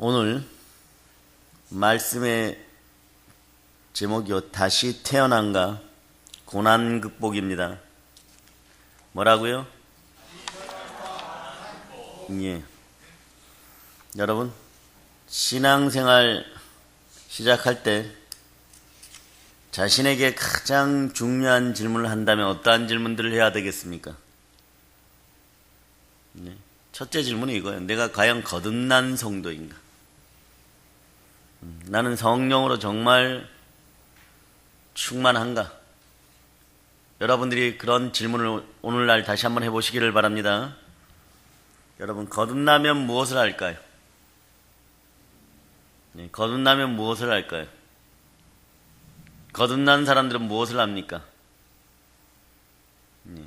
오늘 말씀의 제목이요, 다시 태어난가 고난 극복입니다. 뭐라고요? 예. 여러분, 신앙생활 시작할 때 자신에게 가장 중요한 질문을 한다면 어떠한 질문들을 해야 되겠습니까? 네. 첫째 질문은 이거예요. 내가 과연 거듭난 성도인가? 나는 성령으로 정말 충만한가? 여러분들이 그런 질문을 오늘날 다시 한번 해보시기를 바랍니다. 여러분, 거듭나면 무엇을 할까요? 네, 거듭나면 무엇을 할까요? 거듭난 사람들은 무엇을 합니까? 네,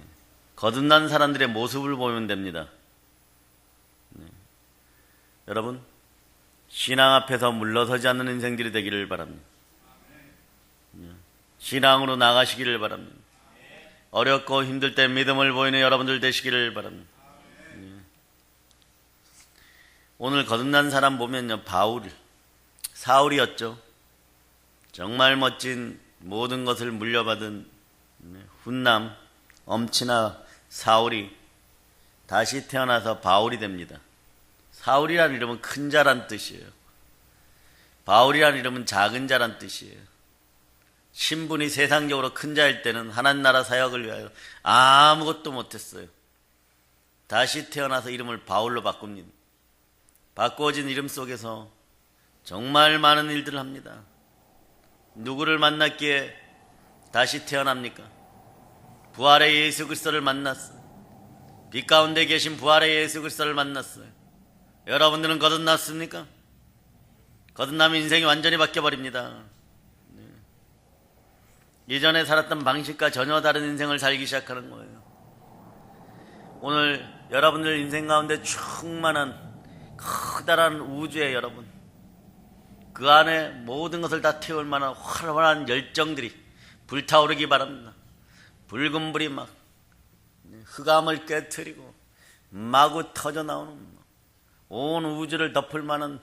거듭난 사람들의 모습을 보면 됩니다. 네, 여러분, 신앙 앞에서 물러서지 않는 인생들이 되기를 바랍니다. 네, 신앙으로 나가시기를 바랍니다. 어렵고 힘들 때 믿음을 보이는 여러분들 되시기를 바랍니다. 네. 오늘 거듭난 사람 보면요, 사울이었죠. 정말 멋진 모든 것을 물려받은 훈남, 엄친아 사울이 다시 태어나서 바울이 됩니다. 사울이라는 이름은 큰 자란 뜻이에요. 바울이라는 이름은 작은 자란 뜻이에요. 신분이 세상적으로 큰 자일 때는 하나님 나라 사역을 위하여 아무것도 못했어요. 다시 태어나서 이름을 바울로 바꿉니다. 바꾸어진 이름 속에서 정말 많은 일들을 합니다. 누구를 만났기에 다시 태어납니까? 부활의 예수 그리스도를 만났어요. 빛 가운데 계신 부활의 예수 그리스도를 만났어요. 여러분들은 거듭났습니까? 거듭나면 인생이 완전히 바뀌어버립니다. 네. 이전에 살았던 방식과 전혀 다른 인생을 살기 시작하는 거예요. 오늘 여러분들 인생 가운데 충만한 커다란 우주에 여러분, 그 안에 모든 것을 다 태울 만한 활발한 열정들이 불타오르기 바랍니다. 붉은 불이 막 흑암을 깨트리고 마구 터져나오는 온 우주를 덮을 만한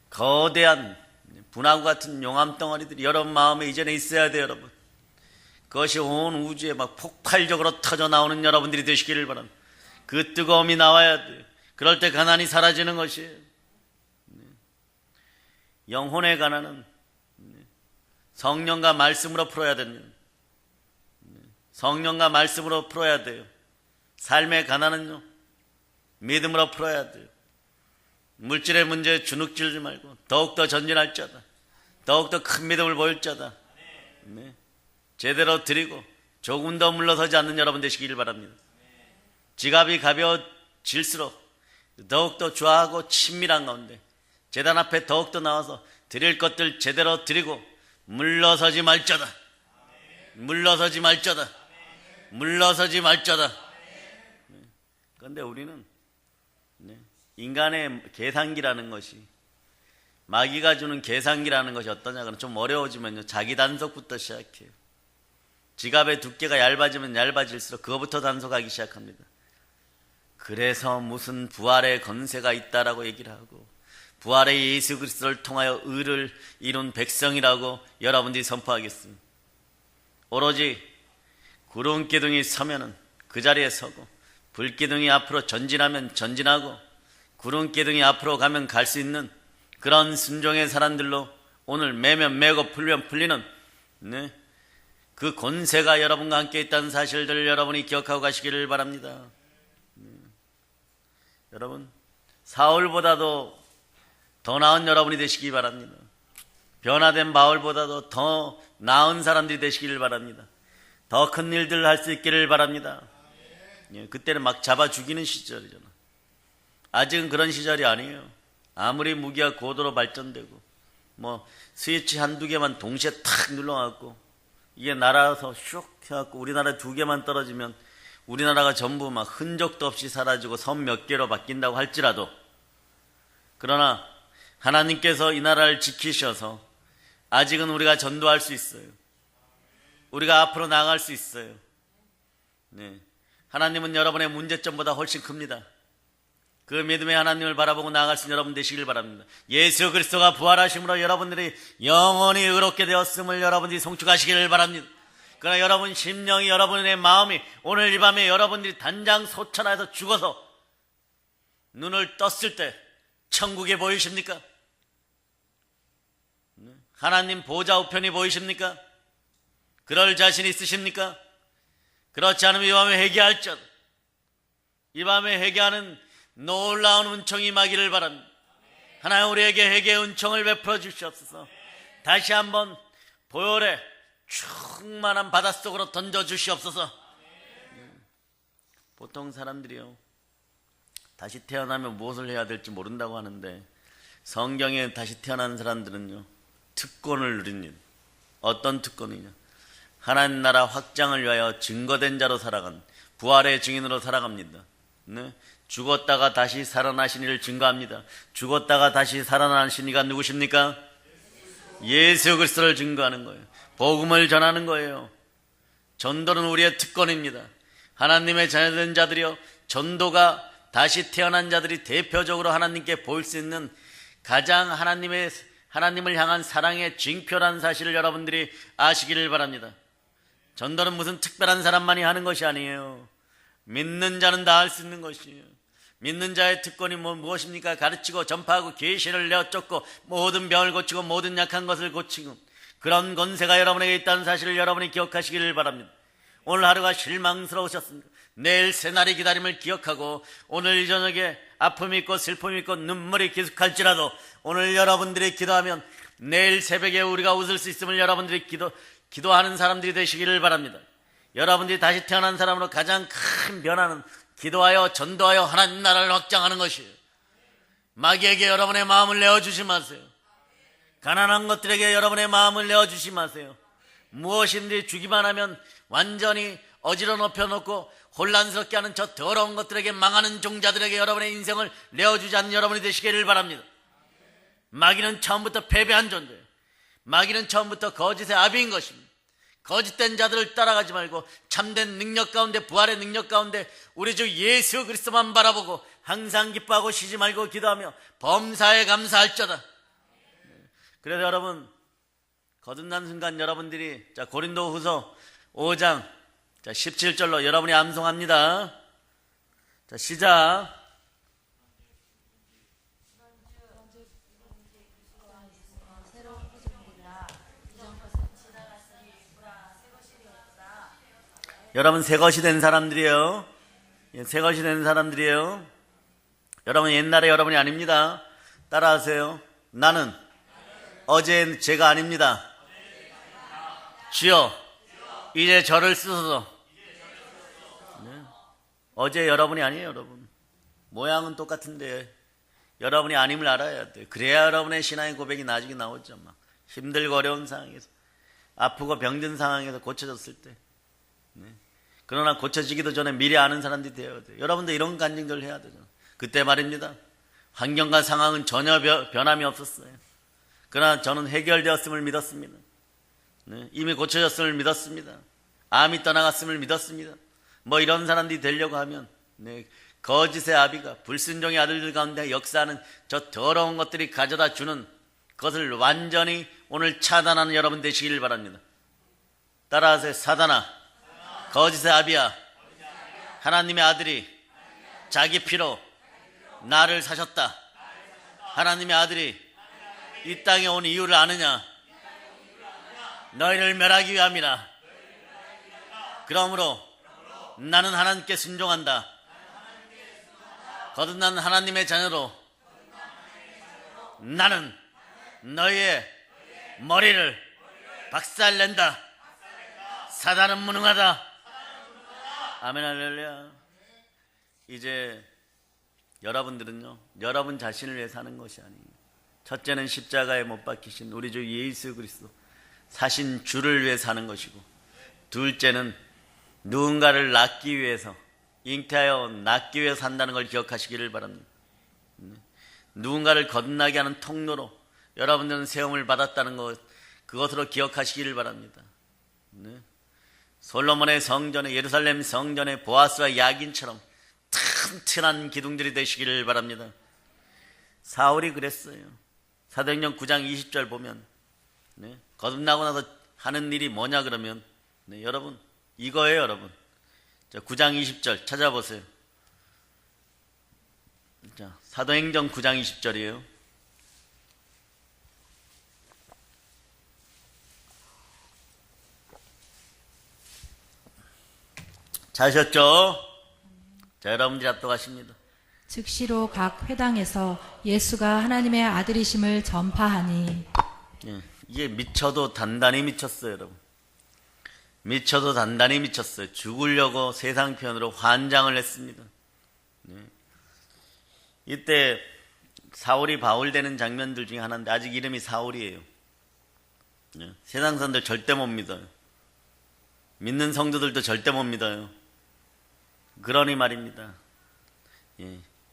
거대한 분화구 같은 용암 덩어리들이 여러분 마음에 이전에 있어야 돼요. 여러분, 그것이 온 우주에 막 폭발적으로 터져나오는 여러분들이 되시기를 바랍니다. 그 뜨거움이 나와야 돼요. 그럴 때 가난이 사라지는 것이에요. 영혼의 가난은 성령과 말씀으로 풀어야 됩니다. 성령과 말씀으로 풀어야 돼요. 삶의 가난은요, 믿음으로 풀어야 돼요. 물질의 문제에 주눅질지 말고 더욱더 전진할 자다, 더욱더 큰 믿음을 보일 자다, 네, 제대로 드리고 조금 더 물러서지 않는 여러분 되시길 바랍니다. 지갑이 가벼워질수록 더욱더 좋아하고 친밀한 가운데 제단 앞에 더욱더 나와서 드릴 것들 제대로 드리고 물러서지 말자다, 물러서지 말자다, 물러서지 말자다. 그런데 우리는 인간의 계산기라는 것이, 마귀가 주는 계산기라는 것이 어떠냐, 그럼 좀 어려워지면요, 자기 단속부터 시작해요. 지갑의 두께가 얇아지면 얇아질수록 그거부터 단속하기 시작합니다. 그래서 무슨 부활의 권세가 있다라고 얘기를 하고, 부활의 예수 그리스도를 통하여 의를 이룬 백성이라고 여러분들이 선포하겠습니다. 오로지 구름기둥이 서면은 그 자리에 서고, 불기둥이 앞으로 전진하면 전진하고, 구름기둥이 앞으로 가면 갈 수 있는 그런 순종의 사람들로 오늘 매면 매고 풀면 풀리는, 네, 그 권세가 여러분과 함께 있다는 사실들을 여러분이 기억하고 가시기를 바랍니다. 여러분, 사울보다도 더 나은 여러분이 되시기 바랍니다. 변화된 바울보다도 더 나은 사람들이 되시기를 바랍니다. 더 큰 일들을 할 수 있기를 바랍니다. 예, 그때는 막 잡아 죽이는 시절이잖아. 아직은 그런 시절이 아니에요. 아무리 무기가 고도로 발전되고 뭐 스위치 한두 개만 동시에 탁 눌러갖고 이게 날아서 슉 해갖고 우리나라 2개만 떨어지면 우리나라가 전부 막 흔적도 없이 사라지고 섬 몇 개로 바뀐다고 할지라도, 그러나 하나님께서 이 나라를 지키셔서 아직은 우리가 전도할 수 있어요. 우리가 앞으로 나아갈 수 있어요. 네. 하나님은 여러분의 문제점보다 훨씬 큽니다. 그 믿음의 하나님을 바라보고 나아갈 수 있는 여러분 되시길 바랍니다. 예수 그리스도가 부활하심으로 여러분들이 영원히 의롭게 되었음을 여러분들이 송축하시기를 바랍니다. 그러나 여러분 심령이, 여러분의 마음이 오늘 이 밤에 여러분들이 단장 소천하에서 죽어서 눈을 떴을 때 천국에 보이십니까? 하나님 보좌 우편이 보이십니까? 그럴 자신 있으십니까? 그렇지 않으면 이 밤에 회개할지어다. 이 밤에 회개하는 놀라운 은총이 임하기를 바랍니다. 하나님 우리에게 회개의 은총을 베풀어 주시옵소서. 다시 한번 보혈의 충만한 바닷속으로 던져 주시옵소서. 보통 사람들이요, 다시 태어나면 무엇을 해야 될지 모른다고 하는데 성경에 다시 태어난 사람들은요, 특권을 누린, 어떤 특권이냐, 하나님 나라 확장을 위하여 증거된 자로 살아간 부활의 증인으로 살아갑니다. 네? 죽었다가 다시 살아나신 이를 증거합니다. 죽었다가 다시 살아나신 이가 누구십니까? 예수 그리스도를 증거하는 거예요. 복음을 전하는 거예요. 전도는 우리의 특권입니다. 하나님의 자녀된 자들이요, 전도가 다시 태어난 자들이 대표적으로 하나님께 보일 수 있는 가장 하나님을 향한 사랑의 징표라는 사실을 여러분들이 아시기를 바랍니다. 전도는 무슨 특별한 사람만이 하는 것이 아니에요. 믿는 자는 다 할 수 있는 것이에요. 믿는 자의 특권이 무엇입니까? 가르치고 전파하고 계시를 내어 쫓고 모든 병을 고치고 모든 약한 것을 고치고, 그런 권세가 여러분에게 있다는 사실을 여러분이 기억하시기를 바랍니다. 오늘 하루가 실망스러우셨습니다. 내일 새날이 기다림을 기억하고 오늘 이 저녁에 아픔이 있고 슬픔이 있고 눈물이 계속할지라도 오늘 여러분들이 기도하면 내일 새벽에 우리가 웃을 수 있음을 여러분들이 기도하는 사람들이 되시기를 바랍니다. 여러분들이 다시 태어난 사람으로 가장 큰 변화는 기도하여 전도하여 하나님 나라를 확장하는 것이에요. 마귀에게 여러분의 마음을 내어주지 마세요. 가난한 것들에게 여러분의 마음을 내어주지 마세요. 무엇인지 주기만 하면 완전히 어지러놓혀 놓고 혼란스럽게 하는 저 더러운 것들에게, 망하는 종자들에게 여러분의 인생을 내어주지 않는 여러분이 되시기를 바랍니다. 마귀는 처음부터 패배한 존재예요. 마귀는 처음부터 거짓의 아비인 것입니다. 거짓된 자들을 따라가지 말고 참된 능력 가운데, 부활의 능력 가운데 우리 주 예수 그리스도만 바라보고 항상 기뻐하고 쉬지 말고 기도하며 범사에 감사할지어다. 그래서 여러분, 거듭난 순간 여러분들이 고린도후서 5장 17절로 여러분이 암송합니다. 자, 시작. 여러분 새것이 된 사람들이에요. 새것이 된 사람들이에요. 여러분 옛날에 여러분이 아닙니다. 따라하세요. 나는 어제의 제가 아닙니다. 주여 이제 저를 쓰소서. 네. 어제 여러분이 아니에요. 여러분 모양은 똑같은데 여러분이 아님을 알아야 돼요. 그래야 여러분의 신앙의 고백이 나중에 나오죠. 막 힘들고 어려운 상황에서, 아프고 병든 상황에서 고쳐졌을 때. 네. 그러나 고쳐지기도 전에 미리 아는 사람들이 되어야 돼요. 여러분도 이런 간증들을 해야 되죠. 그때 말입니다, 환경과 상황은 전혀 변함이 없었어요. 그러나 저는 해결되었음을 믿었습니다. 네. 이미 고쳐졌음을 믿었습니다. 암이 떠나갔음을 믿었습니다. 뭐 이런 사람들이 되려고 하면 네. 거짓의 아비가 불순종의 아들들 가운데 역사하는 저 더러운 것들이 가져다 주는 것을 완전히 오늘 차단하는 여러분 되시길 바랍니다. 따라하세요. 사단아, 거짓의 아비야, 하나님의 아들이 자기 피로 나를 사셨다. 하나님의 아들이 이 땅에 온 이유를 아느냐? 너희를 멸하기 위함이라. 그러므로 나는 하나님께 순종한다. 거듭난 하나님의 자녀로 나는 너희의 머리를 박살낸다. 사단은 무능하다. 아멘 할렐루야. 이제 여러분들은요, 여러분 자신을 위해 사는 것이 아니에요. 첫째는 십자가에 못 박히신 우리 주 예수 그리스도 사신 주를 위해 사는 것이고, 둘째는 누군가를 낳기 위해서, 잉태하여 낳기 위해 산다는 걸 기억하시기를 바랍니다. 누군가를 거듭나게 하는 통로로 여러분들은 세움을 받았다는 것, 그것으로 기억하시기를 바랍니다. 솔로몬의 성전에, 예루살렘 성전에 보아스와 야긴처럼 튼튼한 기둥들이 되시기를 바랍니다. 사울이 그랬어요. 사도행전 9장 20절 보면 거듭나고 나서 하는 일이 뭐냐 그러면 여러분 이거예요. 여러분 9장 20절 찾아보세요. 자, 사도행전 9장 20절이에요. 자셨죠? 자, 여러분들이 압도하십니다. 즉시로 각 회당에서 예수가 하나님의 아들이심을 전파하니. 예, 이게 미쳐도 단단히 미쳤어요, 여러분. 미쳐도 단단히 미쳤어요. 죽으려고 세상 편으로 환장을 했습니다. 이때 사울이 바울 되는 장면들 중에 하나인데 아직 이름이 사울이에요. 세상 사람들 절대 못 믿어요. 믿는 성도들도 절대 못 믿어요. 그러니 말입니다.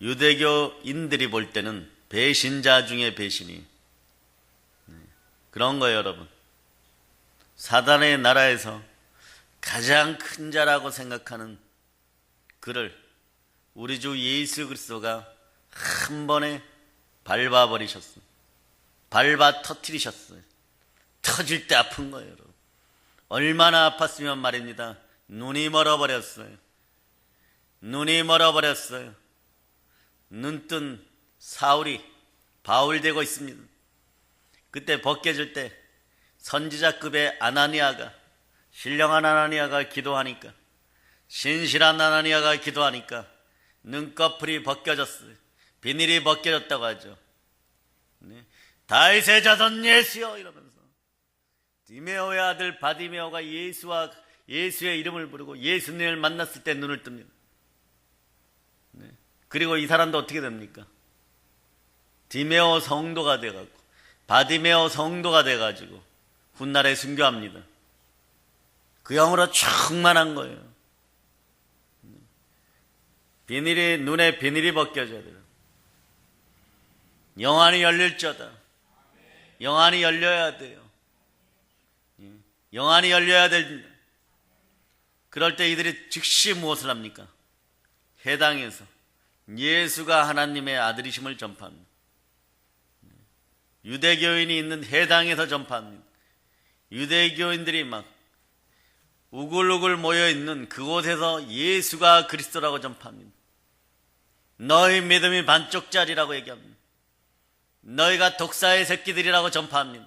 유대교인들이 볼 때는 배신자 중에 배신이 그런 거예요, 여러분. 사단의 나라에서 가장 큰 자라고 생각하는 그를 우리 주 예수 그리스도가 한 번에 밟아버리셨어요. 밟아 터뜨리셨어요. 터질 때 아픈 거예요, 여러분. 얼마나 아팠으면 말입니다. 눈이 멀어버렸어요. 눈이 멀어버렸어요. 눈뜬 사울이 바울 되고 있습니다. 그때 벗겨질 때 선지자급의 아나니아가, 신령한 아나니아가 기도하니까, 신실한 아나니아가 기도하니까 눈꺼풀이 벗겨졌어요. 비닐이 벗겨졌다고 하죠. 다윗의 자손 예수여 이러면서 디메오의 아들 바디메오가 예수의 이름을 부르고 예수님을 만났을 때 눈을 뜹니다. 그리고 이 사람도 어떻게 됩니까? 디메오 성도가 돼가지고 바디메오 성도가 돼가지고 훗날에 순교합니다. 그 영으로 충만한 거예요. 눈에 비닐이 벗겨져야 돼요. 영안이 열릴저다. 영안이 열려야 돼요. 영안이 열려야 됩니다. 그럴 때 이들이 즉시 무엇을 합니까? 해당에서 예수가 하나님의 아들이심을 전파합니다. 유대교인이 있는 해당에서 전파합니다. 유대교인들이 막 우글우글 모여있는 그곳에서 예수가 그리스도라고 전파합니다. 너희 믿음이 반쪽짜리라고 얘기합니다. 너희가 독사의 새끼들이라고 전파합니다.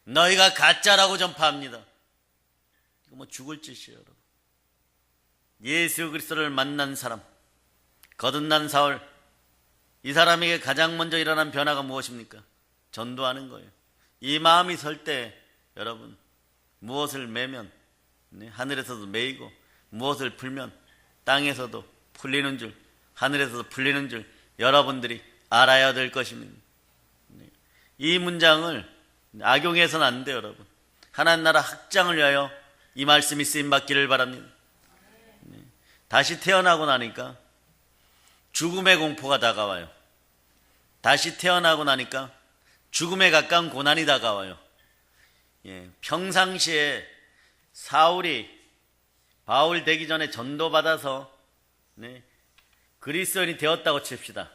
너희가 가짜라고 전파합니다. 이거 뭐 죽을 짓이에요, 여러분. 예수 그리스도를 만난 사람, 거듭난 사울, 이 사람에게 가장 먼저 일어난 변화가 무엇입니까? 전도하는 거예요. 이 마음이 설 때 여러분 무엇을 매면 하늘에서도 매이고 무엇을 풀면 땅에서도 풀리는 줄, 하늘에서도 풀리는 줄 여러분들이 알아야 될 것입니다. 이 문장을 악용해서는 안 돼요, 여러분. 하나님 나라 확장을 위하여 이 말씀이 쓰임받기를 바랍니다. 다시 태어나고 나니까 죽음의 공포가 다가와요. 다시 태어나고 나니까 죽음에 가까운 고난이 다가와요. 평상시에 사울이 바울 되기 전에 전도받아서 그리스도인이 되었다고 칩시다.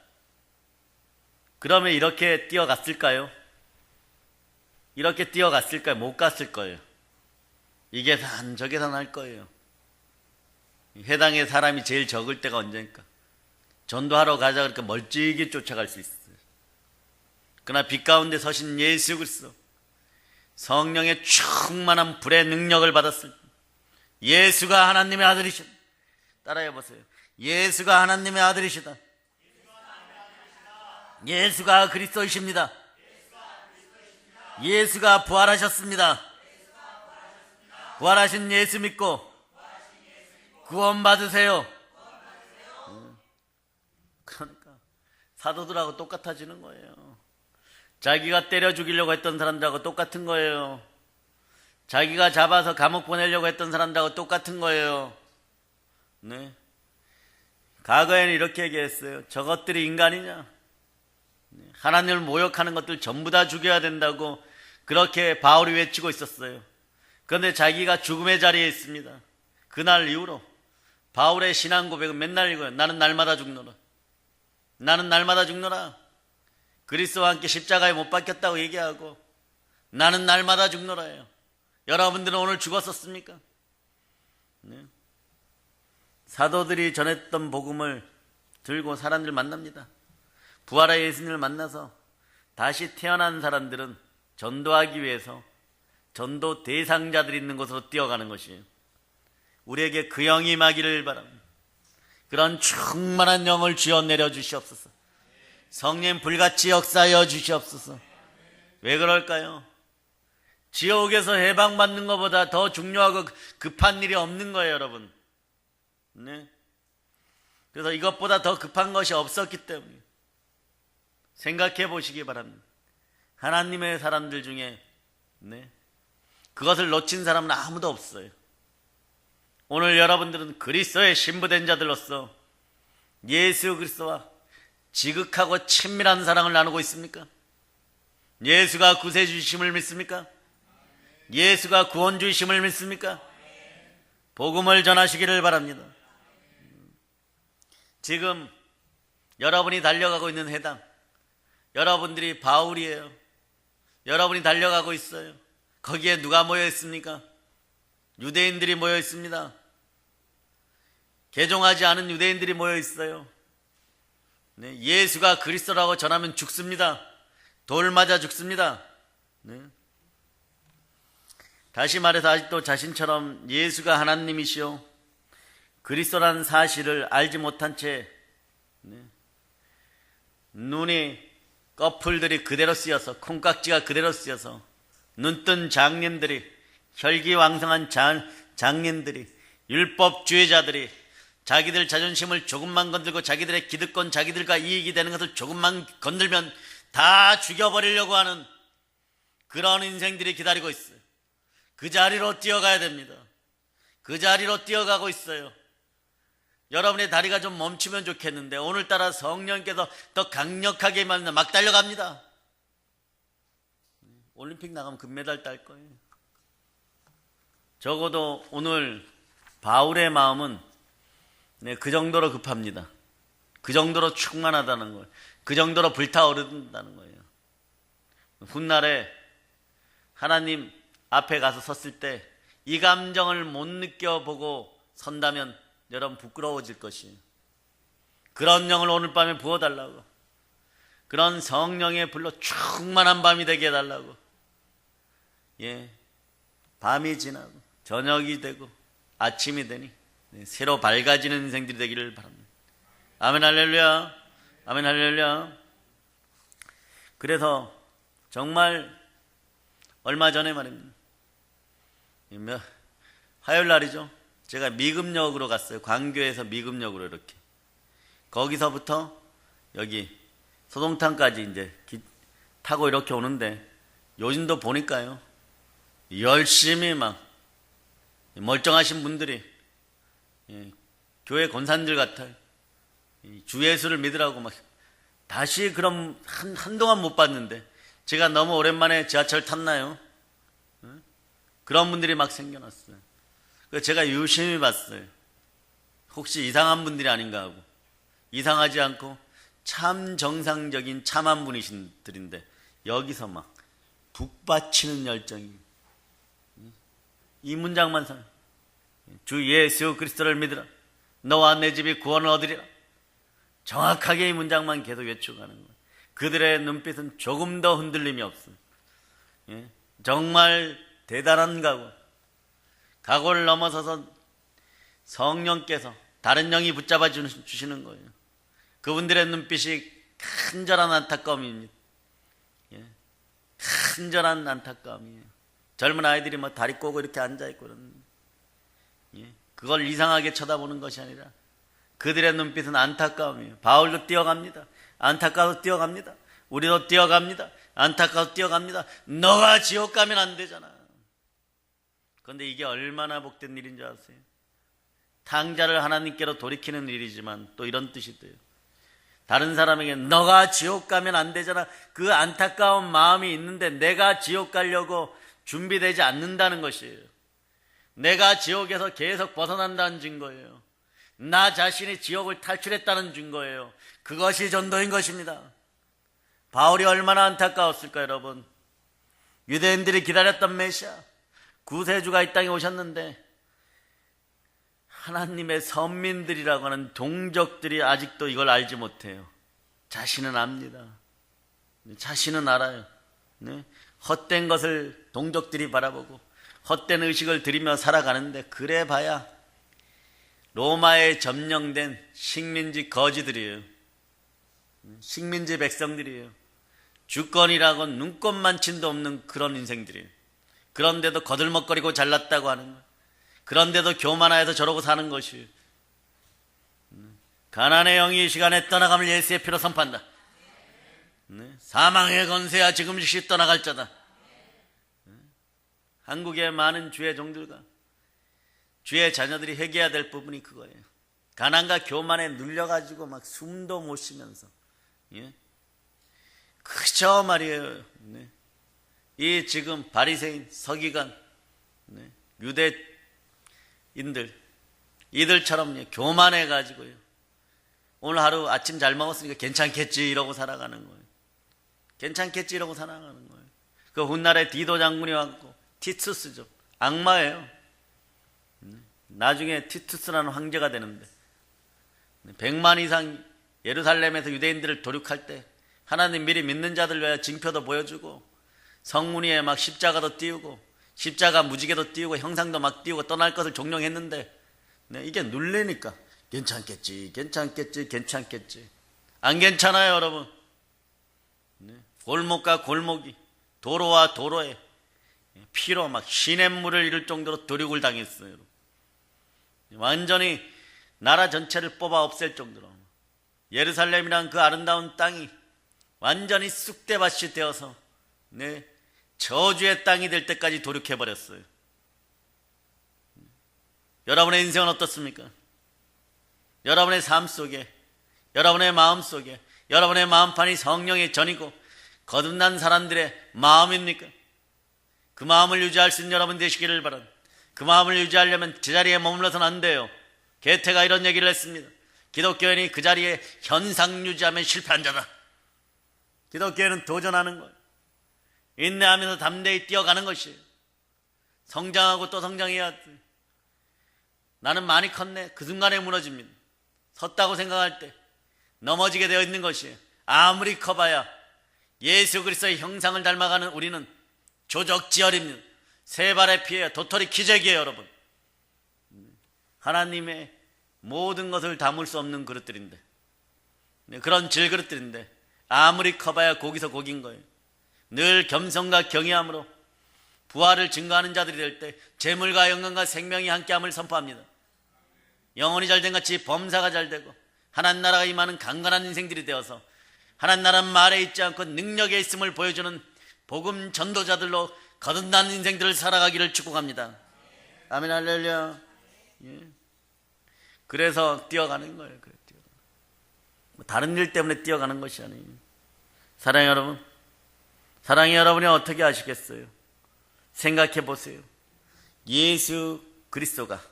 그러면 이렇게 뛰어갔을까요? 이렇게 뛰어갔을까요? 못 갔을 거예요. 이 계산 저 계산 할 거예요. 해당의 사람이 제일 적을 때가 언제니까 전도하러 가자 그러니까 멀찍이 쫓아갈 수 있어요. 그러나 빛 가운데 서신 예수 그리스도 성령의 충만한 불의 능력을 받았을 때 예수가 하나님의 아들이시다. 따라해 보세요. 예수가 하나님의 아들이시다. 예수가 그리스도이십니다. 예수가 부활하셨습니다. 부활하신 예수 믿고 구원 받으세요. 그러니까 사도들하고 똑같아지는 거예요. 자기가 때려 죽이려고 했던 사람들하고 똑같은 거예요. 자기가 잡아서 감옥 보내려고 했던 사람들하고 똑같은 거예요. 과거에는 이렇게 얘기했어요. 저것들이 인간이냐? 하나님을 모욕하는 것들 전부 다 죽여야 된다고 그렇게 바울이 외치고 있었어요. 그런데 자기가 죽음의 자리에 있습니다. 그날 이후로 바울의 신앙 고백은 맨날 이거예요. 나는 날마다 죽노라. 나는 날마다 죽노라. 그리스도와 함께 십자가에 못 박혔다고 얘기하고 나는 날마다 죽노라예요. 여러분들은 오늘 죽었었습니까? 네. 사도들이 전했던 복음을 들고 사람들 만납니다. 부활의 예수님을 만나서 다시 태어난 사람들은 전도하기 위해서 전도 대상자들이 있는 곳으로 뛰어가는 것이에요. 우리에게 그 영이 임하기를 바랍니다. 그런 충만한 영을 주여 내려주시옵소서. 성령 불같이 역사하여 주시옵소서. 왜 그럴까요? 지옥에서 해방받는 것보다 더 중요하고 급한 일이 없는 거예요, 여러분. 네. 그래서 이것보다 더 급한 것이 없었기 때문에 생각해 보시기 바랍니다. 하나님의 사람들 중에 그것을 놓친 사람은 아무도 없어요. 오늘 여러분들은 그리스도의 신부된 자들로서 예수 그리스도와 지극하고 친밀한 사랑을 나누고 있습니까? 예수가 구세주이심을 믿습니까? 예수가 구원주이심을 믿습니까? 복음을 전하시기를 바랍니다. 지금 여러분이 달려가고 있는 해당, 여러분들이 바울이에요. 여러분이 달려가고 있어요. 거기에 누가 모여 있습니까? 유대인들이 모여 있습니다. 개종하지 않은 유대인들이 모여 있어요. 네, 예수가 그리스도라고 전하면 죽습니다. 돌 맞아 죽습니다. 네. 다시 말해서 아직도 자신처럼 예수가 하나님이시오 그리스도라는 사실을 알지 못한 채 눈이 꺼풀들이 그대로 쓰여서 콩깍지가 그대로 쓰여서 눈뜬 장년들이 혈기왕성한 장년들이 율법주의자들이 자기들 자존심을 조금만 건들고 자기들의 기득권 자기들과 이익이 되는 것을 조금만 건들면 다 죽여버리려고 하는 그런 인생들이 기다리고 있어요. 그 자리로 뛰어가야 됩니다. 그 자리로 뛰어가고 있어요. 여러분의 다리가 좀 멈추면 좋겠는데 오늘따라 성령께서 더 강력하게 막 달려갑니다. 올림픽 나가면 금메달 딸 거예요. 적어도 오늘 바울의 마음은 그 정도로 급합니다. 그 정도로 충만하다는 거예요. 그 정도로 불타오른다는 거예요. 훗날에 하나님 앞에 가서 섰을 때 이 감정을 못 느껴보고 선다면 여러분 부끄러워질 것이에요. 그런 영을 오늘 밤에 부어달라고, 그런 성령의 불로 충만한 밤이 되게 해달라고. 예, 밤이 지나고 저녁이 되고 아침이 되니 새로 밝아지는 인생들이 되기를 바랍니다. 아멘 할렐루야. 아멘 할렐루야. 그래서 정말 얼마 전에 말입니다. 화요일 날이죠. 제가 미금역으로 갔어요. 광교에서 미금역으로 이렇게. 거기서부터 여기 소동탄까지 이제 타고 이렇게 오는데 요즘도 보니까요. 열심히 막 멀쩡하신 분들이 교회 권사님들 같아요. 주 예수를 믿으라고 막 다시 그럼 한동안 못 봤는데 제가 너무 오랜만에 지하철 탔나요? 그런 분들이 막 생겨났어요. 그래서 제가 유심히 봤어요. 혹시 이상한 분들이 아닌가 하고. 이상하지 않고 참 정상적인 참한 분이신들인데 여기서 막 북받치는 열정이. 이 문장만 상. 주 예수 그리스도를 믿으라. 너와 내 집이 구원을 얻으리라. 정확하게 이 문장만 계속 외쳐가는 거예요. 그들의 눈빛은 조금 더 흔들림이 없어요. 정말 대단한 각오를 넘어서서 성령께서 다른 영이 붙잡아 주시는 거예요. 그분들의 눈빛이 간절한 안타까움입니다. 간절한 안타까움이에요. 젊은 아이들이 뭐 다리 꼬고 이렇게 앉아있고 그걸 이상하게 쳐다보는 것이 아니라 그들의 눈빛은 안타까움이에요. 바울도 뛰어갑니다. 안타까워서 뛰어갑니다. 우리도 뛰어갑니다. 안타까워서 뛰어갑니다. 너가 지옥 가면 안 되잖아. 그런데 이게 얼마나 복된 일인 줄 아세요? 탕자를 하나님께로 돌이키는 일이지만 또 이런 뜻이 돼요. 다른 사람에게 너가 지옥 가면 안 되잖아. 그 안타까운 마음이 있는데 내가 지옥 가려고 준비되지 않는다는 것이에요. 내가 지옥에서 계속 벗어난다는 증거예요. 나 자신이 지옥을 탈출했다는 증거예요. 그것이 전도인 것입니다. 바울이 얼마나 안타까웠을까요, 여러분? 유대인들이 기다렸던 메시아, 구세주가 이 땅에 오셨는데 하나님의 선민들이라고 하는 동족들이 아직도 이걸 알지 못해요. 자신은 압니다. 자신은 알아요. 네? 헛된 것을 동족들이 바라보고 헛된 의식을 들이며 살아가는데, 그래 봐야 로마에 점령된 식민지 거지들이에요. 식민지 백성들이에요. 주권이라고 눈꼽만침도 없는 그런 인생들이에요. 그런데도 거들먹거리고 잘났다고 하는 거예요. 그런데도 교만하여서 저러고 사는 것이에요. 가난의 영이 이 시간에 떠나감을 예수의 피로 선포한다. 사망의 건세야 지금 즉시 떠나갈 자다. 한국의 많은 주의 종들과 주의 자녀들이 회개해야 될 부분이 그거예요. 가난과 교만에 눌려가지고 막 숨도 못 쉬면서, 예? 그저 말이에요. 네. 이 지금 바리새인, 서기관, 네. 유대인들, 이들처럼 교만해가지고요. 오늘 하루 아침 잘 먹었으니까 괜찮겠지 이러고 살아가는 거예요. 괜찮겠지 이러고 살아가는 거예요. 그 훗날에 디도 장군이 왔고, 티투스죠. 악마예요. 나중에 티투스라는 황제가 되는데 100만 이상 예루살렘에서 유대인들을 도륙할 때 하나님 미리 믿는 자들 위하여 징표도 보여주고 성문 위에 막 십자가도 띄우고 십자가 무지개도 띄우고 형상도 막 띄우고 떠날 것을 종용했는데, 이게 눌리니까 괜찮겠지 안 괜찮아요, 여러분. 골목과 골목이 도로와 도로에 피로 막 시냇물을 잃을 정도로 도륙을 당했어요. 완전히 나라 전체를 뽑아 없앨 정도로 예루살렘이란 그 아름다운 땅이 완전히 쑥대밭이 되어서 저주의 땅이 될 때까지 도륙해버렸어요. 여러분의 인생은 어떻습니까? 여러분의 삶 속에, 여러분의 마음 속에, 여러분의 마음판이 성령의 전이고 거듭난 사람들의 마음입니까? 그 마음을 유지할 수 있는 여러분 되시기를 바랍니다. 그 마음을 유지하려면 제자리에 머물러서는 안 돼요. 게테가 이런 얘기를 했습니다. 기독교인이 그 자리에 현상 유지하면 실패한 자다. 기독교인은 도전하는 거예요. 인내하면서 담대히 뛰어가는 것이에요. 성장하고 또 성장해야 돼. 나는 많이 컸네. 그 순간에 무너집니다. 섰다고 생각할 때 넘어지게 되어 있는 것이에요. 아무리 커봐야 예수 그리스도의 형상을 닮아가는 우리는 조적지혈입니다. 세 발의 피해요. 도토리 기적이에요, 여러분. 하나님의 모든 것을 담을 수 없는 그릇들인데, 그런 질그릇들인데 아무리 커봐야 거기서 거긴 거예요. 늘 겸손과 경외함으로 부활을 증거하는 자들이 될 때 재물과 영광과 생명이 함께함을 선포합니다. 영혼이 잘된 같이 범사가 잘되고 하나님 나라가 임하는 강건한 인생들이 되어서 하나님 나라는 말에 있지 않고 능력에 있음을 보여주는 복음 전도자들로 거듭난 인생들을 살아가기를 축복합니다. 아멘, 할렐루야. 예. 그래서 뛰어가는 거예요. 다른 일 때문에 뛰어가는 것이 아니에요. 사랑하는 여러분, 사랑의 여러분이 어떻게 아시겠어요? 생각해 보세요. 예수 그리스도가,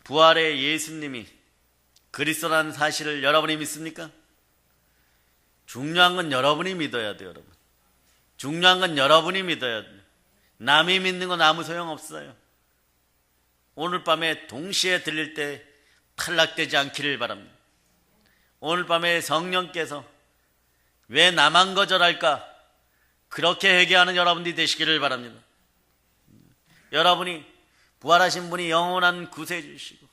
부활의 예수님이 그리스도라는 사실을 여러분이 믿습니까? 중요한 건 여러분이 믿어야 돼요, 여러분. 중요한 건 여러분이 믿어야 돼요. 남이 믿는 건 아무 소용없어요. 오늘 밤에 동시에 들릴 때 탈락되지 않기를 바랍니다. 오늘 밤에 성령께서 왜 나만 거절할까? 그렇게 회개하는 여러분들이 되시기를 바랍니다. 여러분이 부활하신 분이 영원한 구세주시고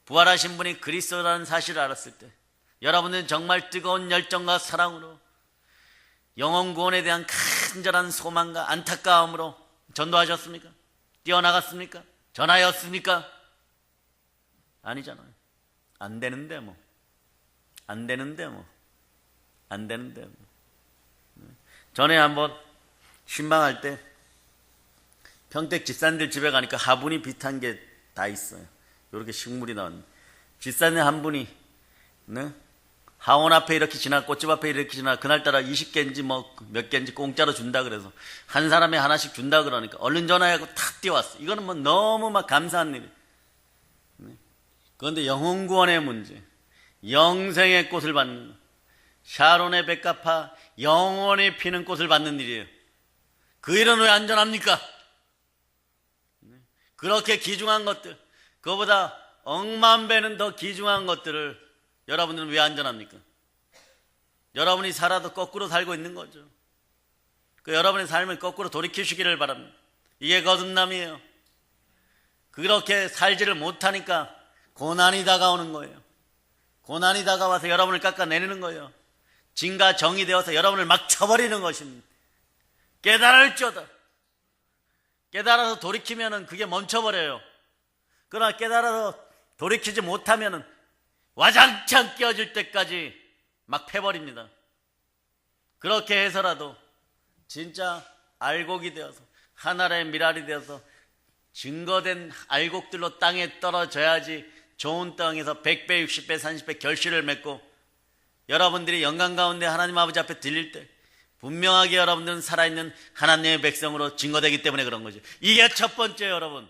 부활하신 분이 그리스도라는 사실을 알았을 때 여러분은 정말 뜨거운 열정과 사랑으로 영혼 구원에 대한 간절한 소망과 안타까움으로 전도하셨습니까? 뛰어나갔습니까? 전하였습니까? 아니잖아요. 안 되는데 뭐. 전에 한번 신방할 때 평택 집사님들 집에 가니까 화분이 비슷한 게 다 있어요. 이렇게 식물이 나왔는데 집사님 한 분이 하원 앞에 이렇게 지나 꽃집 앞에 이렇게 지나 그날따라 20개인지 뭐 몇 개인지 공짜로 준다 그래서 한 사람에 하나씩 준다 그러니까 얼른 전화하고 탁 뛰어왔어. 이거는 뭐 너무 막 감사한 일이에요. 그런데 영혼 구원의 문제, 영생의 꽃을 받는 것, 샤론의 백합화, 영원히 피는 꽃을 받는 일이에요. 그 일은 왜 안전합니까? 그렇게 귀중한 것들, 그거보다 억만 배는 더 귀중한 것들을 여러분들은 왜 안전합니까? 여러분이 살아도 거꾸로 살고 있는 거죠. 그 여러분의 삶을 거꾸로 돌이키시기를 바랍니다. 이게 거듭남이에요. 그렇게 살지를 못하니까 고난이 다가오는 거예요. 고난이 다가와서 여러분을 깎아내리는 거예요. 진과 정이 되어서 여러분을 막 쳐버리는 것입니다. 깨달을지어다. 깨달아서 돌이키면은 그게 멈춰버려요. 그러나 깨달아서 돌이키지 못하면은 와장창 깨어질 때까지 막 패버립니다. 그렇게 해서라도 진짜 알곡이 되어서 하나의 미랄이 되어서 증거된 알곡들로 땅에 떨어져야지 좋은 땅에서 100배, 60배, 30배 결실을 맺고 여러분들이 영광 가운데 하나님 아버지 앞에 들릴 때 분명하게 여러분들은 살아있는 하나님의 백성으로 증거되기 때문에 그런 거죠. 이게 첫 번째, 여러분.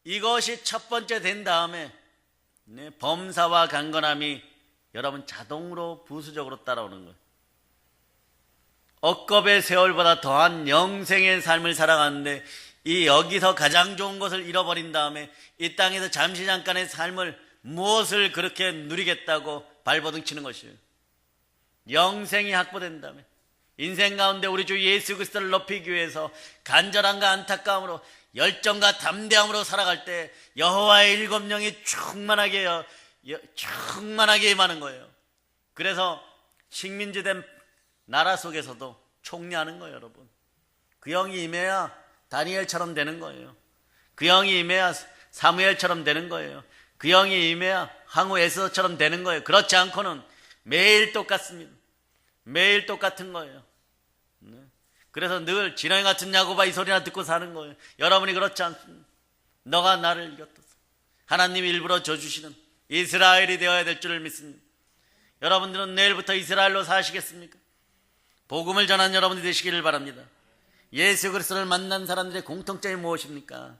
이것이 첫 번째 된 다음에 범사와 강건함이 여러분 자동으로 부수적으로 따라오는 거예요. 억겁의 세월보다 더한 영생의 삶을 살아가는데 이 여기서 가장 좋은 것을 잃어버린 다음에 이 땅에서 잠시 잠깐의 삶을 무엇을 그렇게 누리겠다고 발버둥 치는 것이에요. 영생이 확보된 다음에 인생 가운데 우리 주 예수 그리스도를 높이기 위해서 간절함과 안타까움으로 열정과 담대함으로 살아갈 때 여호와의 일곱 영이 충만하게 임하는 거예요. 그래서 식민지된 나라 속에서도 총리하는 거예요, 여러분. 그 영이 임해야 다니엘처럼 되는 거예요. 그 영이 임해야 사무엘처럼 되는 거예요. 그 영이 임해야 항우 에스더처럼 되는 거예요. 그렇지 않고는 매일 똑같습니다. 매일 똑같은 거예요. 그래서 늘 진영이 같은 야고바 이 소리나 듣고 사는 거예요. 여러분이 그렇지 않습니다. 너가 나를 이겼다. 하나님이 일부러 줘주시는 이스라엘이 되어야 될 줄을 믿습니다. 여러분들은 내일부터 이스라엘로 사시겠습니까? 복음을 전하는 여러분이 되시기를 바랍니다. 예수 그리스도를 만난 사람들의 공통점이 무엇입니까?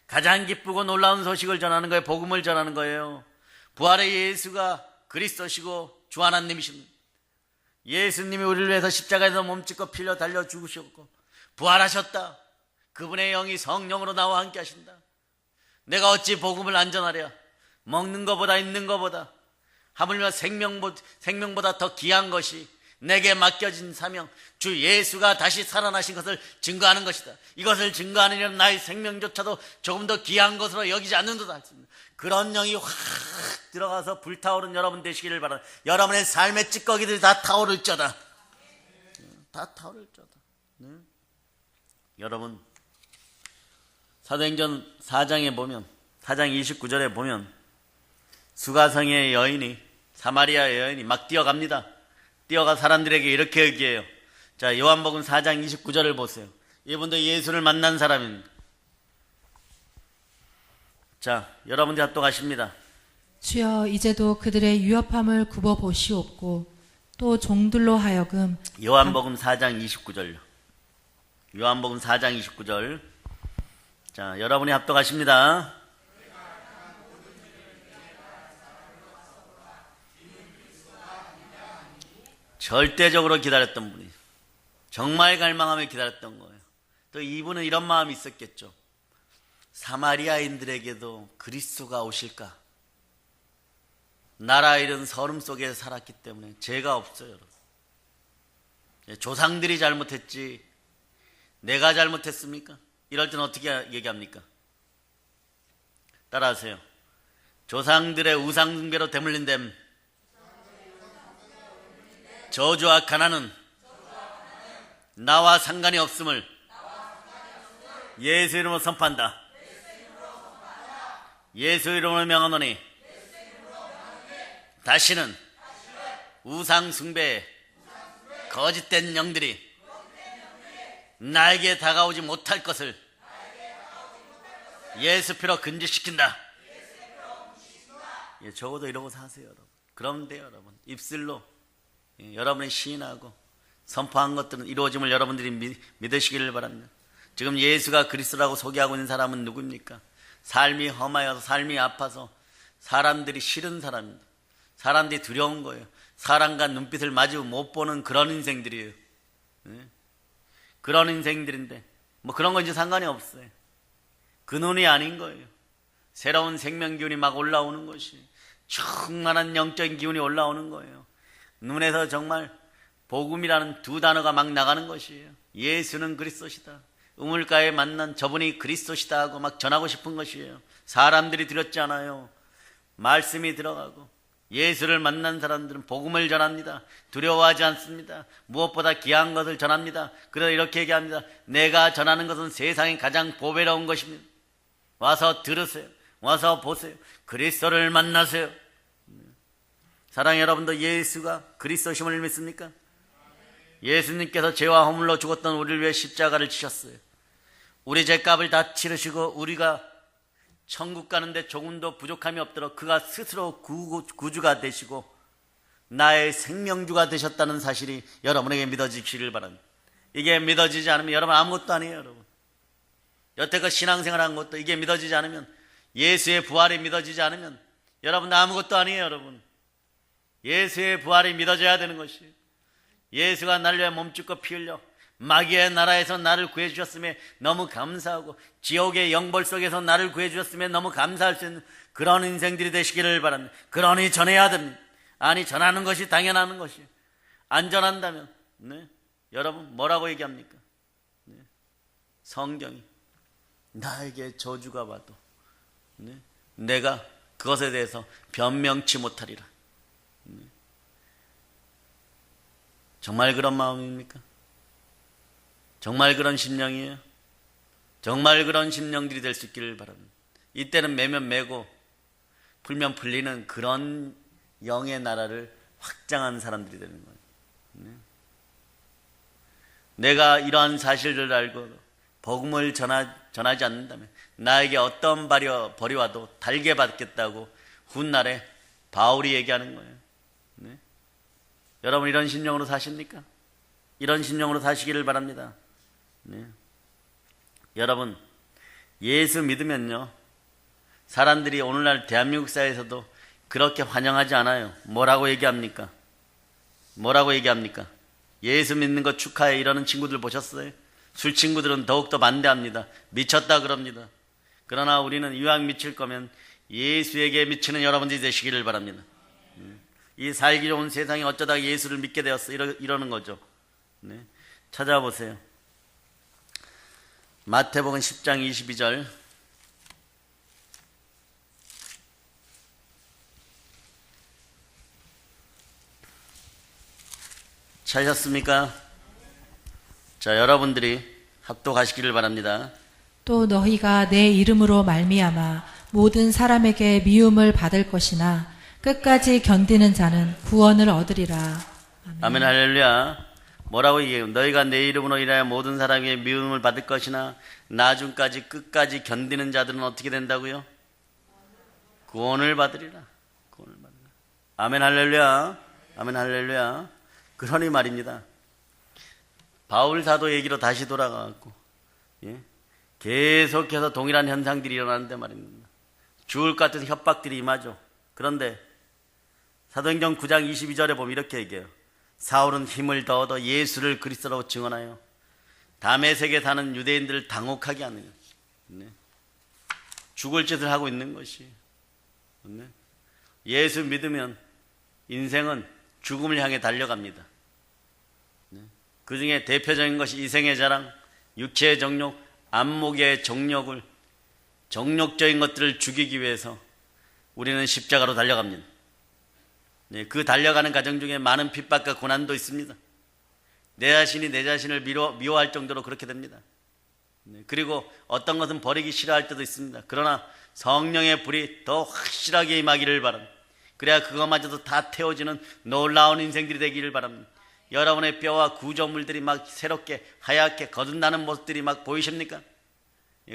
가장 기쁘고 놀라운 소식을 전하는 거예요. 복음을 전하는 거예요. 부활의 예수가 그리스도시고 주 하나님이십니다. 예수님이 우리를 위해서 십자가에서 몸짓고 피 흘려 달려 죽으셨고 부활하셨다. 그분의 영이 성령으로 나와 함께 하신다. 내가 어찌 복음을 안 전하랴? 먹는 것보다 있는 것보다 하물며 생명보다 더 귀한 것이 내게 맡겨진 사명, 주 예수가 다시 살아나신 것을 증거하는 것이다. 이것을 증거하는 일은 나의 생명조차도 조금 더 귀한 것으로 여기지 않는도다 했습니다. 그런 영이 확 들어가서 불타오른 여러분 되시기를 바랍니다. 여러분의 삶의 찌꺼기들이 다 타오를 거다. 다 타오를 거다. 여러분 사도행전 4장에 보면 4장 29절에 보면 수가성의 여인이 사마리아의 여인이 막 뛰어갑니다. 뛰어가 사람들에게 이렇게 얘기해요. 자, 요한복음 4장 29절을 보세요. 이분도 예수를 만난 사람입니다. 자, 여러분들 합독하십니다. 주여 이제도 그들의 유협함을 굽어 보시옵고 또 종들로 하여금 요한복음 4장 29절. 요한복음 4장 29절. 자, 여러분이 합독하십니다. 절대적으로 기다렸던 분이 정말 갈망하며 기다렸던 거예요. 또 이분은 이런 마음이 있었겠죠. 사마리아인들에게도 그리스도가 오실까? 나라 잃은 서름 속에 살았기 때문에 죄가 없어요, 여러분. 조상들이 잘못했지 내가 잘못했습니까? 이럴 때는 어떻게 얘기합니까? 따라하세요. 조상들의 우상숭배로 대물린 댐 저주와 가난은 나와 상관이 없음을 예수 이름으로 선포한다. 예수 이름으로 명하노니 다시는 우상 숭배에 거짓된 영들이 나에게 다가오지 못할 것을 예수 피로 금지시킨다. 예, 적어도 이러고 사세요, 여러분. 그런데 여러분 입술로 여러분이 시인하고 선포한 것들은 이루어짐을 여러분들이 믿으시기를 바랍니다. 지금 예수가 그리스도라고 소개하고 있는 사람은 누구입니까? 삶이 험하여서 삶이 아파서 사람들이 싫은 사람입니다. 사람들이 두려운 거예요. 사람과 눈빛을 마주 못 보는 그런 인생들이에요. 그런 인생들인데 뭐 그런 건 이제 상관이 없어요. 그 눈이 아닌 거예요. 새로운 생명 기운이 막 올라오는 것이, 충만한 영적인 기운이 올라오는 거예요. 눈에서 정말 복음이라는 두 단어가 막 나가는 것이에요. 예수는 그리스도시다. 우물가에 만난 저분이 그리스도시다 하고 막 전하고 싶은 것이에요. 사람들이 두렵지 않아요. 말씀이 들어가고 예수를 만난 사람들은 복음을 전합니다. 두려워하지 않습니다. 무엇보다 귀한 것을 전합니다. 그래서 이렇게 얘기합니다. 내가 전하는 것은 세상에 가장 보배로운 것입니다. 와서 들으세요. 와서 보세요. 그리스도를 만나세요. 사랑하는 여러분도 예수가 그리스도심을 믿습니까? 예수님께서 죄와 허물로 죽었던 우리를 위해 십자가를 지셨어요. 우리 죄값을 다 치르시고 우리가 천국 가는데 조금도 부족함이 없도록 그가 스스로 구주가 되시고 나의 생명주가 되셨다는 사실이 여러분에게 믿어지시길 바랍니다. 이게 믿어지지 않으면 여러분 아무것도 아니에요. 여러분 여태껏 신앙생활 한 것도 이게 믿어지지 않으면, 예수의 부활이 믿어지지 않으면 여러분 아무것도 아니에요. 여러분 예수의 부활이 믿어져야 되는 것이에요. 예수가 나를 위해 몸짓고 피 흘려 마귀의 나라에서 나를 구해 주셨음에 너무 감사하고, 지옥의 영벌 속에서 나를 구해 주셨음에 너무 감사할 수 있는 그런 인생들이 되시기를 바랍니다. 그러니 전해야 됩니다. 아니 전하는 것이 당연한 것이에요. 안 전한다면 여러분 뭐라고 얘기합니까? 성경이 나에게 저주가 와도 내가 그것에 대해서 변명치 못하리라. 정말 그런 마음입니까? 정말 그런 심령이에요? 정말 그런 심령들이 될 수 있기를 바랍니다. 이때는 매면 매고 풀면 풀리는 그런 영의 나라를 확장한 사람들이 되는 거예요. 내가 이러한 사실을 알고 복음을 전하지 않는다면 나에게 어떤 벌이 와도 달게 받겠다고 훗날에 바울이 얘기하는 거예요. 여러분 이런 심령으로 사십니까? 이런 심령으로 사시기를 바랍니다. 여러분 예수 믿으면요, 사람들이 오늘날 대한민국 사회에서도 그렇게 환영하지 않아요. 뭐라고 얘기합니까? 뭐라고 얘기합니까? 예수 믿는 거 축하해 이러는 친구들 보셨어요? 술 친구들은 더욱더 반대합니다. 미쳤다 그럽니다. 그러나 우리는 이왕 미칠 거면 예수에게 미치는 여러분들이 되시기를 바랍니다. 이 살기 좋은 세상에 어쩌다 예수를 믿게 되었어 이러는 거죠. 찾아보세요. 마태복음 10장 22절. 찾으셨습니까? 자, 여러분들이 합독하시기를 바랍니다. 또 너희가 내 이름으로 말미암아 모든 사람에게 미움을 받을 것이나 끝까지 견디는 자는 구원을 얻으리라. 아멘 할렐루야. 뭐라고 얘기해요? 너희가 내 이름으로 인하여 모든 사람에게 미움을 받을 것이나 나중까지 끝까지 견디는 자들은 어떻게 된다고요? 구원을 받으리라. 구원을 받으리라. 아멘 할렐루야. 아멘 할렐루야. 그러니 말입니다. 바울 사도 얘기로 다시 돌아가고 계속해서 동일한 현상들이 일어나는데 말입니다. 죽을 것 같은 협박들이 임하죠. 그런데 사도행전 9장 22절에 보면 이렇게 얘기해요. 사울은 힘을 더 얻어 예수를 그리스도라고 증언하여 다메섹에 사는 유대인들을 당혹하게 하는 거예요. 죽을 짓을 하고 있는 것이. 예수 믿으면 인생은 죽음을 향해 달려갑니다. 그 중에 대표적인 것이 이생의 자랑, 육체의 정욕, 안목의 정욕을, 정욕적인 것들을 죽이기 위해서 우리는 십자가로 달려갑니다. 그 달려가는 과정 중에 많은 핍박과 고난도 있습니다. 내 자신이 내 자신을 미워할 정도로 그렇게 됩니다. 그리고 어떤 것은 버리기 싫어할 때도 있습니다. 그러나 성령의 불이 더 확실하게 임하기를 바랍니다. 그래야 그것마저도 다 태워지는 놀라운 인생들이 되기를 바랍니다. 여러분의 뼈와 구조물들이 막 새롭게 하얗게 거듭나는 모습들이 막 보이십니까?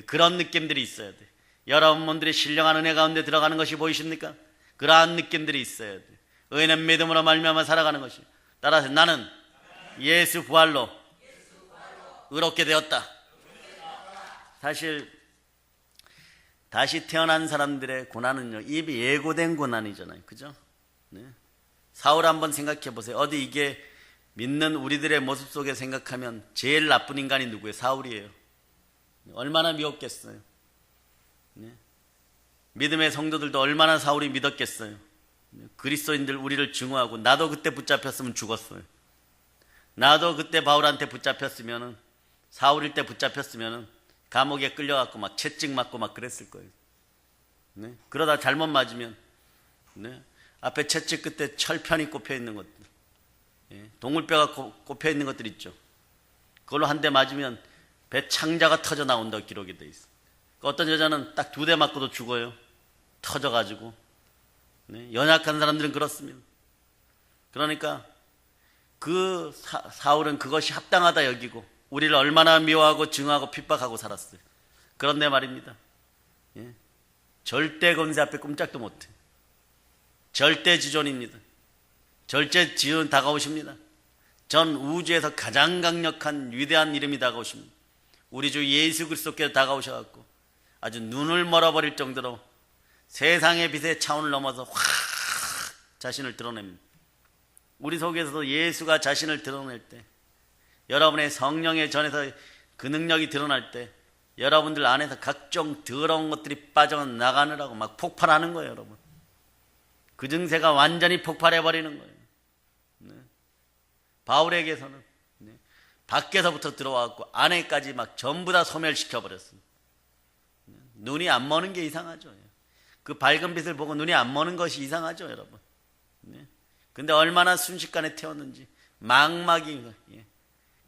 그런 느낌들이 있어야 돼요. 여러분 몸들이 신령한 은혜 가운데 들어가는 것이 보이십니까? 그러한 느낌들이 있어야 돼요. 의는 믿음으로 말미암아 살아가는 것이. 따라서 나는 예수 부활로 의롭게 되었다. 사실 다시 태어난 사람들의 고난은요, 이미 예고된 고난이잖아요. 그죠? 네. 사울 한번 생각해 보세요. 어디 이게 믿는 우리들의 모습 속에 생각하면 제일 나쁜 인간이 누구예요? 사울이에요. 얼마나 미웠겠어요. 네. 믿음의 성도들도 얼마나 사울이 믿었겠어요. 그리스도인들 우리를 증오하고, 나도 그때 붙잡혔으면 죽었어요. 나도 그때 바울한테 붙잡혔으면은, 사울일 때 붙잡혔으면은 감옥에 끌려갖고 막 채찍 맞고 막 그랬을 거예요. 네. 그러다 잘못 맞으면, 네. 앞에 채찍 끝에 철편이 꼽혀 있는 것들, 예. 동물뼈가 꼽혀 있는 것들 있죠. 그걸로 한 대 맞으면 배 창자가 터져 나온다고 기록이 돼 있어요. 어떤 여자는 딱 2대 맞고도 죽어요. 터져가지고. 네. 연약한 사람들은 그렇습니다. 그러니까 그 사울은 그것이 합당하다 여기고 우리를 얼마나 미워하고 증오하고 핍박하고 살았어요. 그런데 말입니다. 예. 절대 권세 앞에 꼼짝도 못해. 절대 지존입니다. 절대 지존 다가오십니다. 전 우주에서 가장 강력한 위대한 이름이 다가오십니다. 우리 주 예수 그리스도께서 다가오셔갖고 아주 눈을 멀어버릴 정도로 세상의 빛의 차원을 넘어서 확 자신을 드러냅니다. 우리 속에서도 예수가 자신을 드러낼 때, 여러분의 성령의 전에서 그 능력이 드러날 때 여러분들 안에서 각종 더러운 것들이 빠져나가느라고 막 폭발하는 거예요. 여러분, 그 증세가 완전히 폭발해버리는 거예요. 네. 바울에게서는 네. 밖에서부터 들어와갖고 안에까지 막 전부 다 소멸시켜버렸습니다. 네. 눈이 안 머는 게 이상하죠. 그 밝은 빛을 보고 눈이 안 머는 것이 이상하죠, 여러분. 네. 근데 얼마나 순식간에 태웠는지 망막이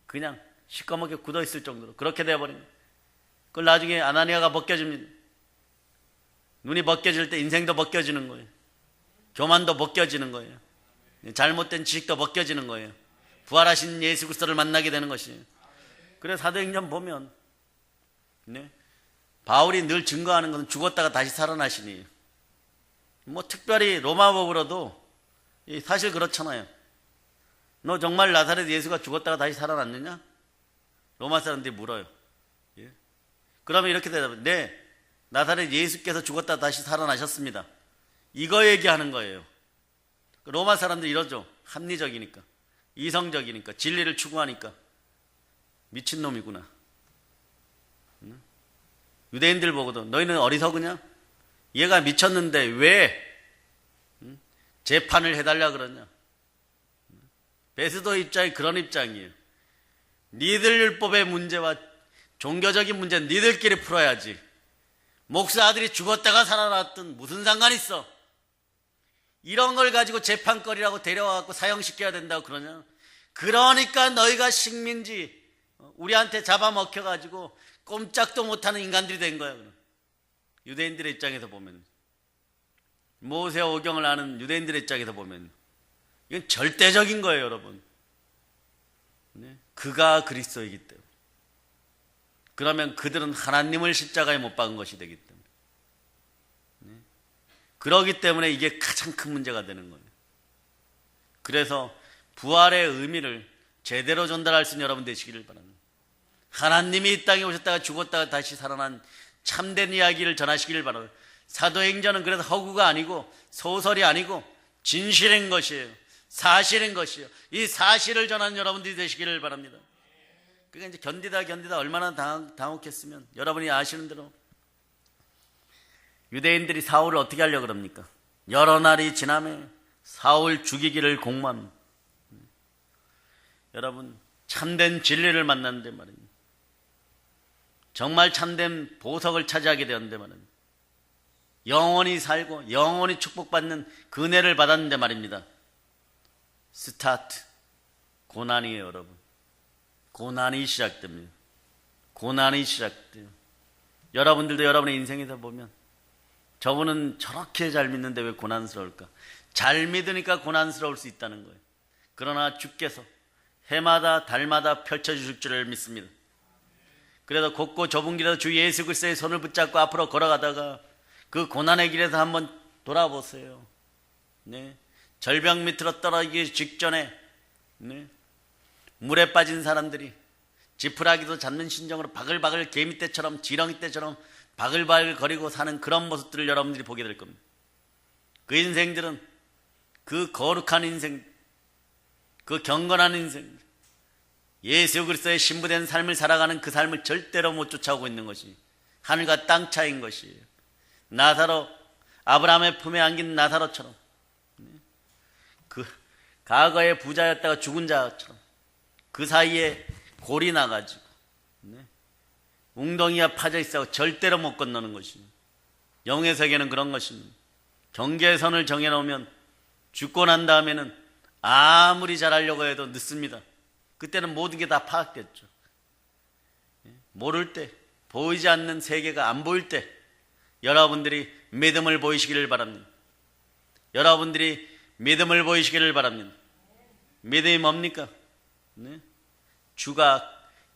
그냥 시꺼멓게 굳어있을 정도로 그렇게 되어버린 거예요. 그걸 나중에 아나니아가 벗겨집니다. 눈이 벗겨질 때 인생도 벗겨지는 거예요. 교만도 벗겨지는 거예요. 잘못된 지식도 벗겨지는 거예요. 부활하신 예수 그리스도를 만나게 되는 것이에요. 그래서 사도행전 보면 네. 바울이 늘 증거하는 것은 죽었다가 다시 살아나시니, 뭐 특별히 로마법으로도 사실 그렇잖아요. 너 정말 나사렛 예수가 죽었다가 다시 살아났느냐? 로마 사람들이 물어요. 예? 그러면 이렇게 대답해요. 네, 나사렛 예수께서 죽었다가 다시 살아나셨습니다. 이거 얘기하는 거예요. 로마 사람들이 이러죠. 합리적이니까, 이성적이니까, 진리를 추구하니까. 미친놈이구나. 유대인들 보고도 너희는 어리석으냐? 얘가 미쳤는데 왜 재판을 해달라 그러냐? 베스도 입장이 그런 입장이에요. 니들 율법의 문제와 종교적인 문제는 니들끼리 풀어야지. 목사 아들이 죽었다가 살아났든 무슨 상관 있어? 이런 걸 가지고 재판거리라고 데려와갖고 사형시켜야 된다고 그러냐? 그러니까 너희가 식민지 우리한테 잡아먹혀가지고 꼼짝도 못하는 인간들이 된 거야. 유대인들의 입장에서 보면, 모세와 오경을 아는 유대인들의 입장에서 보면 이건 절대적인 거예요, 여러분. 네? 그가 그리스도이기 때문에. 그러면 그들은 하나님을 십자가에 못 박은 것이 되기 때문에. 네? 그러기 때문에 이게 가장 큰 문제가 되는 거예요. 그래서 부활의 의미를 제대로 전달할 수 있는 여러분 되시기를 바랍니다. 하나님이 이 땅에 오셨다가 죽었다가 다시 살아난 참된 이야기를 전하시기를 바랍니다. 사도행전은 그래서 허구가 아니고 소설이 아니고 진실인 것이에요. 사실인 것이에요. 이 사실을 전하는 여러분들이 되시기를 바랍니다. 그러니까 이제 견디다 얼마나 당혹했으면 여러분이 아시는 대로 유대인들이 사울을 어떻게 하려고 그럽니까? 여러 날이 지나면 사울 죽이기를 공모합니다. 여러분, 참된 진리를 만났는데 말입니다. 정말 참된 보석을 차지하게 되었는데 말입니다. 영원히 살고 영원히 축복받는 그 은혜를 받았는데 말입니다. 스타트, 고난이에요, 여러분. 고난이 시작됩니다. 고난이 시작돼요. 여러분들도 여러분의 인생에서 보면 저분은 저렇게 잘 믿는데 왜 고난스러울까? 잘 믿으니까 고난스러울 수 있다는 거예요. 그러나 주께서 해마다 달마다 펼쳐주실 줄을 믿습니다. 그래도 곱고 좁은 길에서 주 예수 그리스도의 손을 붙잡고 앞으로 걸어가다가 그 고난의 길에서 한번 돌아보세요. 네. 절벽 밑으로 떨어지기 직전에 네. 물에 빠진 사람들이 지푸라기도 잡는 심정으로 바글바글 개미떼처럼 지렁이떼처럼 바글바글 거리고 사는 그런 모습들을 여러분들이 보게 될 겁니다. 그 인생들은 그 거룩한 인생, 그 경건한 인생, 예수 그리스도의 신부된 삶을 살아가는 그 삶을 절대로 못 쫓아오고 있는 것이 하늘과 땅 차이인 것이에요. 나사로, 아브라함의 품에 안긴 나사로처럼, 그 과거에 부자였다가 죽은 자처럼 그 사이에 골이 나가지고 웅덩이가 파져 있어 절대로 못 건너는 것이에요. 영의 세계는 그런 것입니다. 경계선을 정해놓으면 죽고 난 다음에는 아무리 잘하려고 해도 늦습니다. 그때는 모든 게 다 파악됐죠. 모를 때, 보이지 않는 세계가 안 보일 때 여러분들이 믿음을 보이시기를 바랍니다. 여러분들이 믿음을 보이시기를 바랍니다. 믿음이 뭡니까? 주가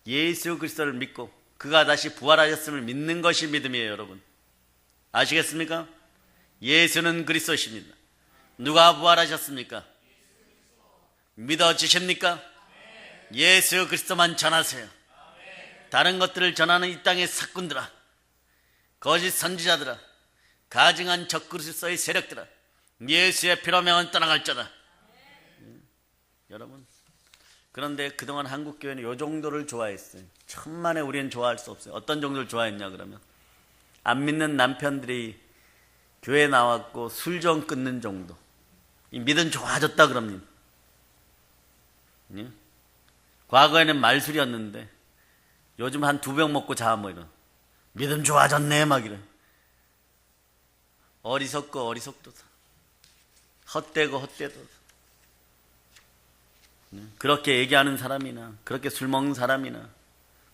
예수 그리스도를 믿고 그가 다시 부활하셨음을 믿는 것이 믿음이에요, 여러분. 아시겠습니까? 예수는 그리스도십니다. 누가 부활하셨습니까? 믿어지십니까? 예수 그리스도만 전하세요. 다른 것들을 전하는 이 땅의 사꾼들아, 거짓 선지자들아, 가증한 적그리스도의 세력들아, 예수의 피로 명은 떠나갈자다. 여러분, 그런데 그동안 한국교회는 이 정도를 좋아했어요. 천만에 우리는 좋아할 수 없어요. 어떤 정도를 좋아했냐 그러면 안 믿는 남편들이 교회 나왔고 술 좀 끊는 정도. 이 믿음 좋아졌다 그럽니다. 과거에는 말술이었는데 요즘 한 2병 먹고 자 뭐 이런. 믿음 좋아졌네 막 이런. 어리석고 어리석도다. 헛되고 헛되도다. 그렇게 얘기하는 사람이나 그렇게 술 먹는 사람이나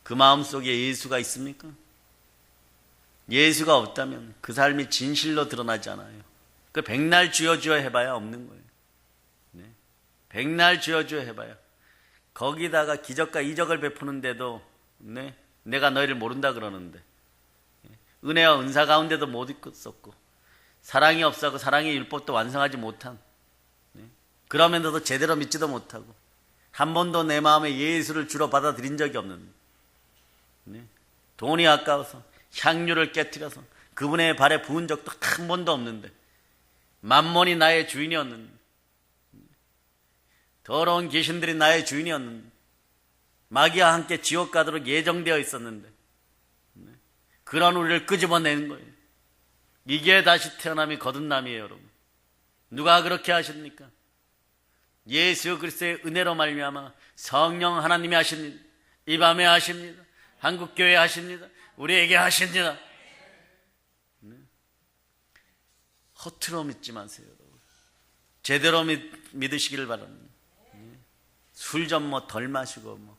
그 마음속에 예수가 있습니까? 예수가 없다면 그 삶이 진실로 드러나지 않아요. 그 백날 주여 주여 해봐야 없는 거예요. 백날 주여 주여 해봐야. 거기다가 기적과 이적을 베푸는데도 내가 너희를 모른다 그러는데 은혜와 은사 가운데도 못 있었고 사랑이 없어서 사랑의 율법도 완성하지 못한, 그러면서도 제대로 믿지도 못하고 한 번도 내 마음에 예수를 주로 받아들인 적이 없는, 돈이 아까워서 향유를 깨뜨려서 그분의 발에 부은 적도 한 번도 없는데 만몬이 나의 주인이었는데 더러운 귀신들이 나의 주인이었는데 마귀와 함께 지옥 가도록 예정되어 있었는데 그런 우리를 끄집어내는 거예요. 이게 다시 태어남이 거듭남이에요, 여러분. 누가 그렇게 하십니까? 예수 그리스도의 은혜로 말미암아 성령 하나님이 하십니다. 이 밤에 하십니다. 한국교회 하십니다. 우리에게 하십니다. 허투루 믿지 마세요, 여러분. 제대로 믿으시기를 바랍니다. 술 좀 뭐 덜 마시고 뭐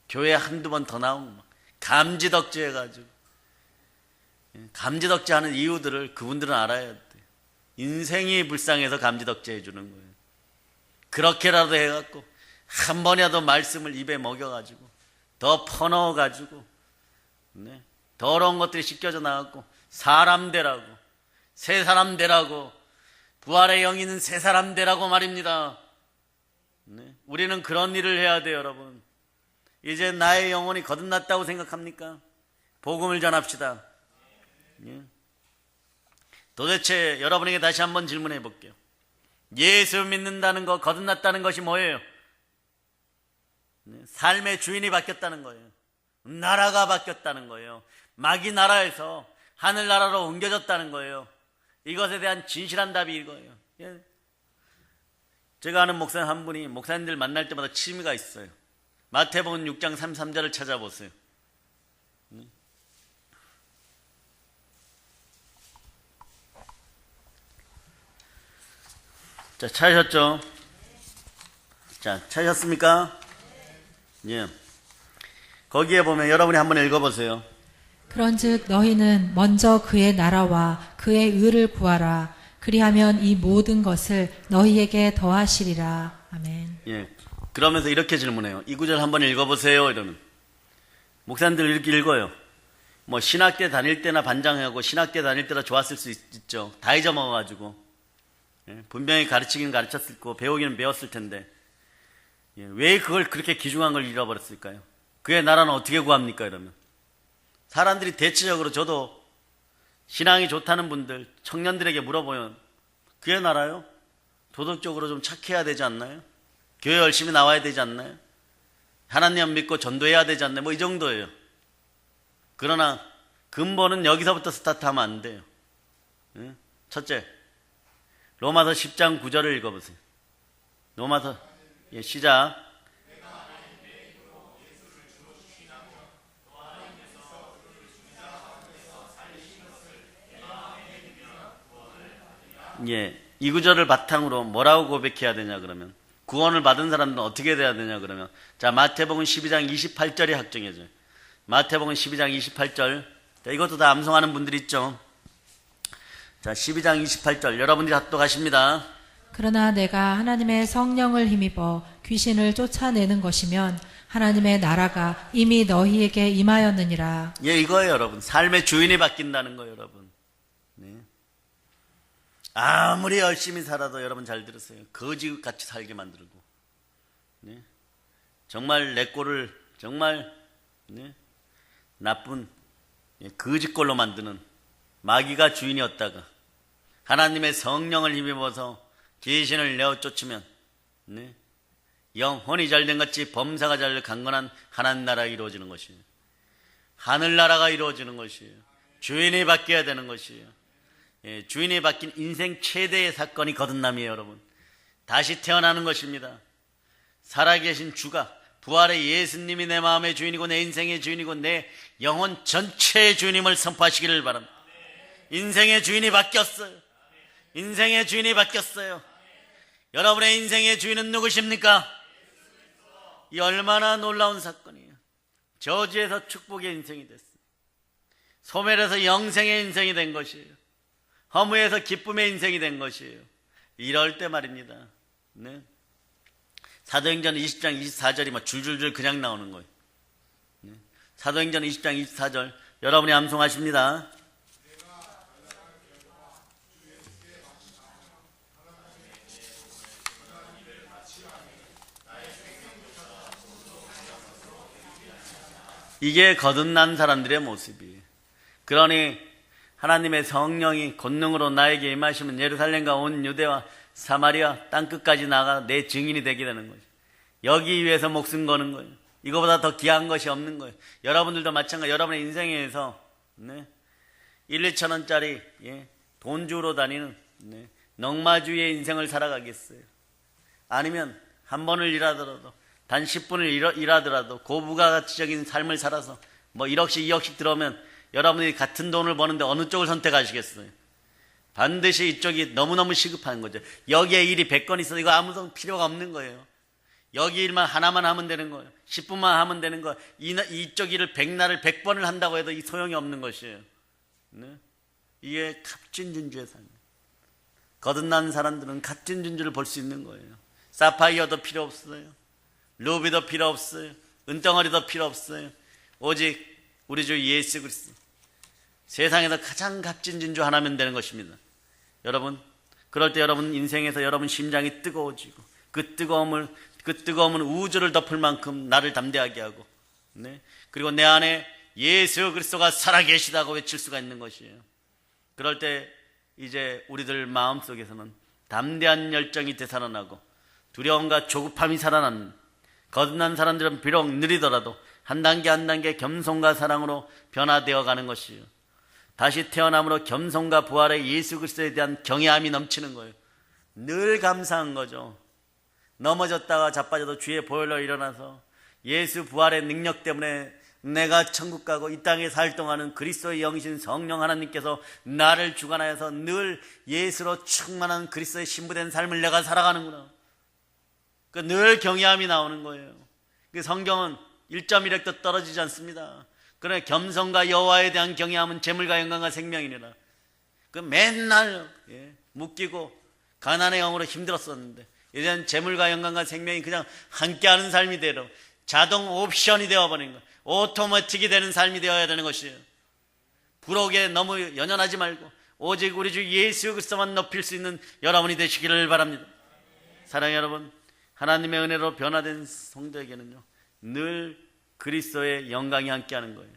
교회 한두 번 더 나오고 막 감지덕지 해가지고 감지덕지 하는 이유들을 그분들은 알아야 돼. 인생이 불쌍해서 감지덕지 해주는 거예요. 그렇게라도 해갖고 한 번이라도 말씀을 입에 먹여가지고 더 퍼넣어가지고 더러운 것들이 씻겨져 나갔고 사람 되라고, 새 사람 되라고, 부활의 영이 있는 새 사람 되라고 말입니다. 우리는 그런 일을 해야 돼요, 여러분. 이제 나의 영혼이 거듭났다고 생각합니까? 복음을 전합시다. 도대체 여러분에게 다시 한번 질문해 볼게요. 예수 믿는다는 거, 거듭났다는 것이 뭐예요? 삶의 주인이 바뀌었다는 거예요. 나라가 바뀌었다는 거예요. 마귀 나라에서 하늘나라로 옮겨졌다는 거예요. 이것에 대한 진실한 답이 이거예요. 제가 아는 목사님 한 분이 목사님들 만날 때마다 취미가 있어요. 마태복음 6장 33절을 찾아보세요. 자, 찾으셨죠? 자, 찾으셨습니까? 예. 거기에 보면 여러분이 한번 읽어보세요. 그런즉 너희는 먼저 그의 나라와 그의 의를 구하라. 그리하면 이 모든 것을 너희에게 더하시리라. 아멘. 예. 그러면서 이렇게 질문해요. 이 구절 한번 읽어보세요. 이러면 목사님들 이렇게 읽어요. 뭐 신학대 다닐 때나 반장하고 신학대 다닐 때나 좋았을 수 있죠. 다 잊어먹어가지고. 분명히 가르치긴 가르쳤을 거고 배우기는 배웠을 텐데 왜 그걸 그렇게 귀중한 걸 잃어버렸을까요? 그의 나라는 어떻게 구합니까? 이러면 사람들이 대체적으로 저도 신앙이 좋다는 분들, 청년들에게 물어보면 교회 나라요? 도덕적으로 좀 착해야 되지 않나요? 교회 열심히 나와야 되지 않나요? 하나님 믿고 전도해야 되지 않나요? 뭐 이 정도예요. 그러나 근본은 여기서부터 스타트하면 안 돼요. 첫째, 로마서 10장 9절을 읽어보세요. 로마서 시작. 이 구절을 바탕으로 뭐라고 고백해야 되냐 그러면, 구원을 받은 사람들은 어떻게 돼야 되냐 그러면, 자, 마태복음 12장 28절이 확정해져요. 마태복음 12장 28절. 자, 이것도 다 암송하는 분들이 있죠. 자, 12장 28절 여러분들이 합독하십니다. 그러나 내가 하나님의 성령을 힘입어 귀신을 쫓아내는 것이면 하나님의 나라가 이미 너희에게 임하였느니라. 이거예요, 여러분. 삶의 주인이 바뀐다는 거예요, 여러분. 네. 아무리 열심히 살아도 여러분 잘 들으세요. 거지같이 살게 만들고, 네. 정말 내 꼴을 정말 나쁜 거지꼴로 만드는 마귀가 주인이었다가 하나님의 성령을 힘입어서 귀신을 내어 쫓으면 영혼이 잘된 같이 범사가 잘 강건한 하나님 나라가 이루어지는 것이에요. 하늘나라가 이루어지는 것이에요. 주인이 바뀌어야 되는 것이에요. 주인이 바뀐 인생 최대의 사건이 거듭남이에요, 여러분. 다시 태어나는 것입니다. 살아계신 주가, 부활의 예수님이 내 마음의 주인이고 내 인생의 주인이고 내 영혼 전체의 주인임을 선포하시기를 바랍니다. 인생의 주인이 바뀌었어요. 인생의 주인이 바뀌었어요. 여러분의 인생의 주인은 누구십니까? 이 얼마나 놀라운 사건이에요. 저주에서 축복의 인생이 됐어요. 소멸에서 영생의 인생이 된 것이에요. 허무에서 기쁨의 인생이 된 것이에요. 이럴 때 말입니다. 네. 사도행전 20장 24절이 막 줄줄줄 그냥 나오는 거예요. 네. 사도행전 20장 24절 여러분이 암송하십니다. 이게 거듭난 사람들의 모습이에요. 그러니 하나님의 성령이 권능으로 나에게 임하시면 예루살렘과 온 유대와 사마리아 땅끝까지 나가 내 증인이 되게 되는 거예요. 여기 위해서 목숨 거는 거예요. 이거보다 더 귀한 것이 없는 거예요. 여러분들도 마찬가지. 여러분의 인생에서 1, 2천 원짜리 돈 주우러 다니는 넉마주의 인생을 살아가겠어요? 아니면 한 번을 일하더라도 단 10분을 일하더라도 고부가치적인 삶을 살아서 뭐 1억씩 2억씩 들어오면 여러분이 같은 돈을 버는데 어느 쪽을 선택하시겠어요? 반드시 이쪽이 너무너무 시급한 거죠. 여기에 일이 100건 있어도 이거 아무도 필요가 없는 거예요. 여기 일만 하나만 하면 되는 거예요. 10분만 하면 되는 거예요. 이쪽 일을 100날을 100번을 한다고 해도 이 소용이 없는 것이에요. 네? 이게 갑진준주의 삶이에요. 거듭난 사람들은 갑진준주를 볼 수 있는 거예요. 사파이어도 필요 없어요. 루비도 필요 없어요. 은덩어리도 필요 없어요. 오직 우리 주 예수 그리스도, 세상에서 가장 값진 진주 하나면 되는 것입니다. 여러분, 그럴 때 여러분 인생에서 여러분 심장이 뜨거워지고 그 뜨거움은 우주를 덮을 만큼 나를 담대하게 하고, 그리고 내 안에 예수 그리스도가 살아계시다고 외칠 수가 있는 것이에요. 그럴 때 이제 우리들 마음속에서는 담대한 열정이 되살아나고 두려움과 조급함이 살아나는, 거듭난 사람들은 비록 느리더라도 한 단계 한 단계 겸손과 사랑으로 변화되어 가는 것이에요. 다시 태어남으로 겸손과 부활의 예수 그리스도에 대한 경외함이 넘치는 거예요. 늘 감사한 거죠. 넘어졌다가 자빠져도 주의 보혈로 일어나서 예수 부활의 능력 때문에 내가 천국 가고 이 땅에 살 동안은 그리스도의 영이신 성령 하나님께서 나를 주관하여서 늘 예수로 충만한 그리스도의 신부된 삶을 내가 살아가는구나. 늘 경외함이 나오는 거예요. 성경은 1.1획도 떨어지지 않습니다. 그러나 겸손과 여호와에 대한 경외함은 재물과 영광과 생명이니라. 맨날 묶이고 가난의 영으로 힘들었었는데 이제는 재물과 영광과 생명이 그냥 함께하는 삶이 되도록 자동 옵션이 되어버린 거예요. 오토매틱이 되는 삶이 되어야 되는 것이에요. 부록에 너무 연연하지 말고 오직 우리 주 예수 그리스도만 높일 수 있는 여러분이 되시기를 바랍니다. 사랑하는 여러분, 하나님의 은혜로 변화된 성도에게는요 늘 그리스도의 영광이 함께하는 거예요.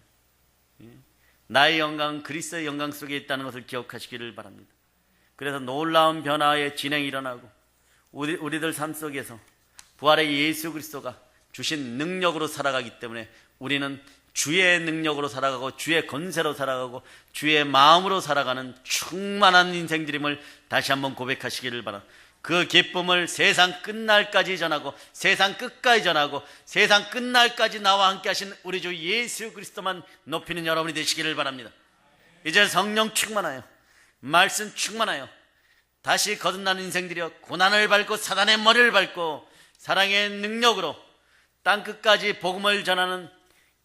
나의 영광은 그리스도의 영광 속에 있다는 것을 기억하시기를 바랍니다. 그래서 놀라운 변화의 진행이 일어나고 우리들 삶 속에서 부활의 예수 그리스도가 주신 능력으로 살아가기 때문에 우리는 주의 능력으로 살아가고 주의 권세로 살아가고 주의 마음으로 살아가는 충만한 인생들임을 다시 한번 고백하시기를 바랍니다. 그 기쁨을 세상 끝날까지 전하고 세상 끝까지 전하고 세상 끝날까지 나와 함께 하신 우리 주 예수 그리스도만 높이는 여러분이 되시기를 바랍니다. 이제 성령 충만하여 말씀 충만하여 다시 거듭나는 인생들이여 고난을 밟고 사단의 머리를 밟고 사랑의 능력으로 땅끝까지 복음을 전하는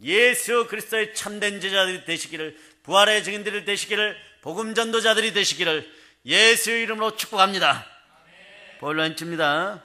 예수 그리스도의 참된 제자들이 되시기를, 부활의 증인들이 되시기를, 복음 전도자들이 되시기를 예수의 이름으로 축복합니다. 볼로 앉힙니다.